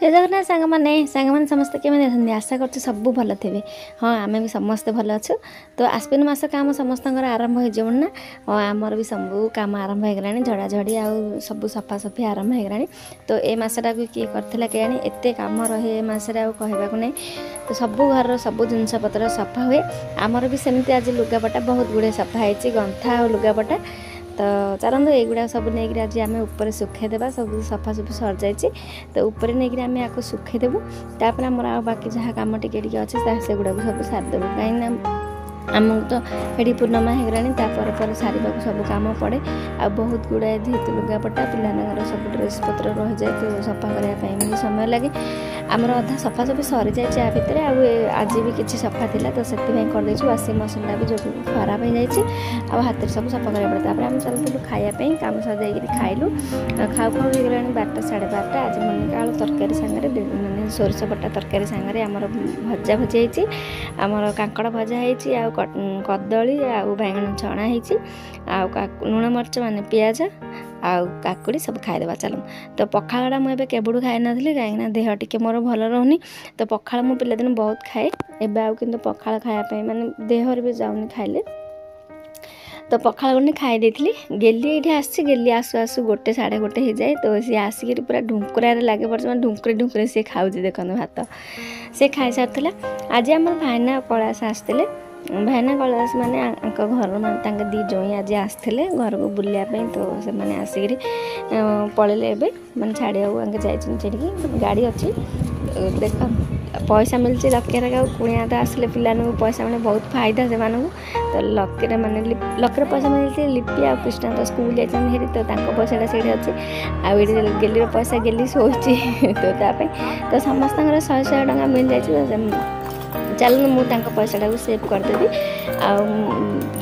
जय जगन्नाथ सांग समस्ते केमी आशा कर सब भल थे। हाँ आम भी समस्ते भल अच्छु। तो आश्विन मास काम समस्त आरंभ हो ना। हाँ आमर भी सब काम आरंभ हो गलानी झड़ाझड़ी आउ सब सफा सफी आरंभ हो गलानी। तो ये मसटा को किए करथिला केयानी एते काम रहे मसरे आ कहबाक नहीं। तो सब घर सब जिनस पत्र सफा हुए आमर भी सेमती आज लुगापटा बहुत गुड़े सफा है गंथा और लुगापटा। तो चलते युवा सब नहीं आज आम ऊपर सुखेदेवा सब सफा सफी सर जाइए। तो ऊपर नहीं आम या सुखेदेवु तापर आमर आ बाकी जहाँ कम टिके अच्छे से गुड़ा सब सारिदेवु कहीं आमको तो ये पूर्णमा हो गलानी पर सारे सब कम पड़े आ बहुत गुड़ाए जेहेतु लुगापटा पिलार सब ड्रेस पत्र रही जाए तो सफा करने समय लगे आमर अधा सफा सफी सरी जाए भितर आज भी किसी सफा था तो से करदे वाशिंग मशीन भी जो खराब हो जाए हाथ में सब सफा करा पड़े। आम चलू खायापी कम सर जा खाइलु खाऊ खाऊ हो गलानी 12टा 12:30 आज मन आलू तरकारी सांगे मैंने सोरष बटा तरकारी सांगे आमर भजा भजी होती आमर कांकड़ भजा होती आ कदली आउ बैगन छणा हो लुण मरच माने पियाज आउ काकुड़ी सब खाईदेवा चल। तो पखाड़ा मुझे केबड़ू खाई नी कहीं देह टिके मोर भल रोनी। तो पखाड़ मु पिलादिन बहुत खाए एवं आउ कि पखाड़ खायापी माने देहर भी जाऊनी खाइले। तो पखाड़ गंडे खाई देती गेली ये आसी गेली आसु आसु 1 साढ़े 1 हो जाए। तो सी आसिक पूरा ढुंकुरा लगे पड़े ढुंकुरे ढुंकुरे सी खाऊ देखो भात सी खाई सारा। आज आम भाईना कलाश आसते भाईना कलाश माने घर माने दी जोई आज आसते घर को बुलायापी। तो से मैंने आसिक पलैले एवं मैंने छाड़िया जाइए गाड़ी अच्छी देख पैसा मिलती लक्षर का कुणिया तो आसिले पिला पैसा मैंने बहुत फायदा से तो लक्षर माने लक्षर पैसा मिलती लिपि आ कृष्णा तो स्कूल जाइए तो पैसाटा से अच्छे आगे गेली पैसा गेली सोची तो समस्त 100 टका मिल जाए। चल मुझे पैसाटा सेव करदेवी आ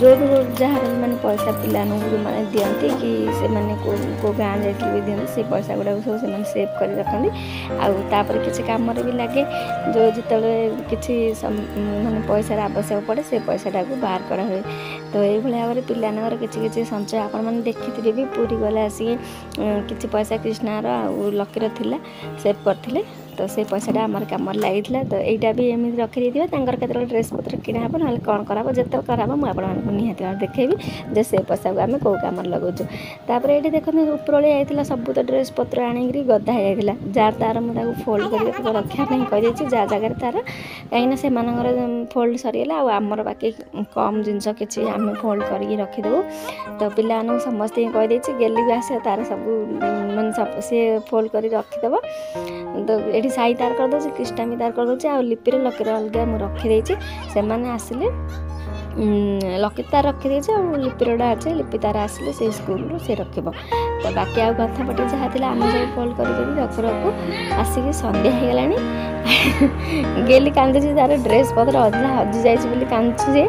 जो भी जहाँ मैंने पैसा पिला मैंने दिखती कि से को गाँव जाती भी दिखती से पैसा गुड़ा सब से सेव कर रखती आपर किसी कम भी लगे जो जिते किसी माने पैसार आवश्यक पड़े से पैसाटा को बाहर करा हुए। तो ये भाव में पिलानर किसी संचय आपण मैंने देखी भी पूरी गले आसिक किसी पैसा कृष्णार लकीर थिला सेव करते तो से पैसाटा आमर कम लगी। तो यहाँ भी एमती रखी के ड्रेस पत्र किणा हे ना कौन कराब जिते कराब मुझे निहती देखेबी जे से पैसा को आम कौ कम लगाऊँ। तापर ये देखते उपरली जाइए सब तो ड्रेस पत्र आनिक गदा हो जाता जार तार मुझे फोल्ड कर रखापी कही जा जगह तार कहीं से फोल्ड सरीगला आमर बाकी कम जिनस किसी आम फोल्ड कर रखीदेव। तो पिला समस्त कहीदे गेली भी आस तार सब मैं सब सी फोल्ड कर रखीदेव। तो ये साई तार करदे कृष्णा भी तार करदे आ लिपिर लकीर अलग मुझे रखीदे से आसिले लकी तार रखीदे आ लिपिरटा अच्छे लिपि तार आसिले से स्कूल से रखब। तो बाकी आ गथा पटे जहाँ थी आम सब फोल्ड कर रख रखू आसिक सन्ध्या हो गलानी गेली कांदी तार ड्रेस पत्र अधा हजि जाइए कांदी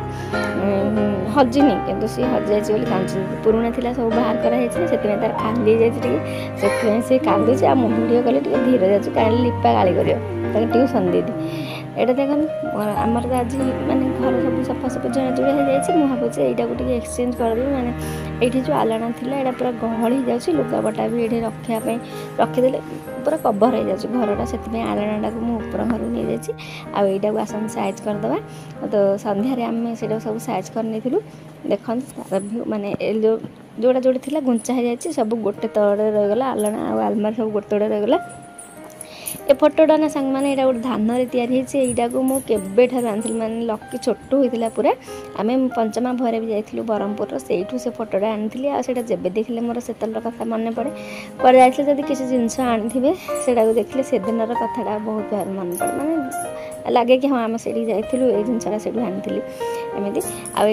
हजिनी कि सी हजि जाइए कांदी पुराणा थी सब बाहर कराई से तार खाली जाइए से कांदी आ भिडियो कले धीरे जाऊँ कहीं लिपा गाड़ी कर ट्यूशन दीदी एटा देख आमर तो आज माने घर सब सफा सफा जुड़ा हो जाए मुझे भावुचे यहाँ को एक्सचेंज करदेवी माने ये जो आलना थी यहाँ पूरा गहल हो जाए लुगापटा भी ये रखापी रखीदे पूरा कभर हो जाए घरटा से आलनाटा को मुझे ऊपर घर नहीं जाइए आईटा को आसन साइज करदे। तो सन्धार आम से सब साइज करनी देख माने जो जोड़ा जोड़ी थी गुंचा हो जाए सब गोटे तड़े रहीगला आलना आलमारी सब गोटे तड़े रहीगला। ए फोटोटा ना सांग मैंने यहाँ गोटे धान यहाँ को मुझे आनी मैंने लकी छोट होता पूरा आम पंचमा भर भी जाइलु ब्रह्मपुर से से फोटोटा आनी आटा जब देखले मोर से कथा मन पड़े पर जाइए जब किसी जिनस आनी से देखले से दिन कथाटा बहुत मन पड़े माने लगे कि हाँ आम से जाइलु ये जिनसा से आनी एमती आ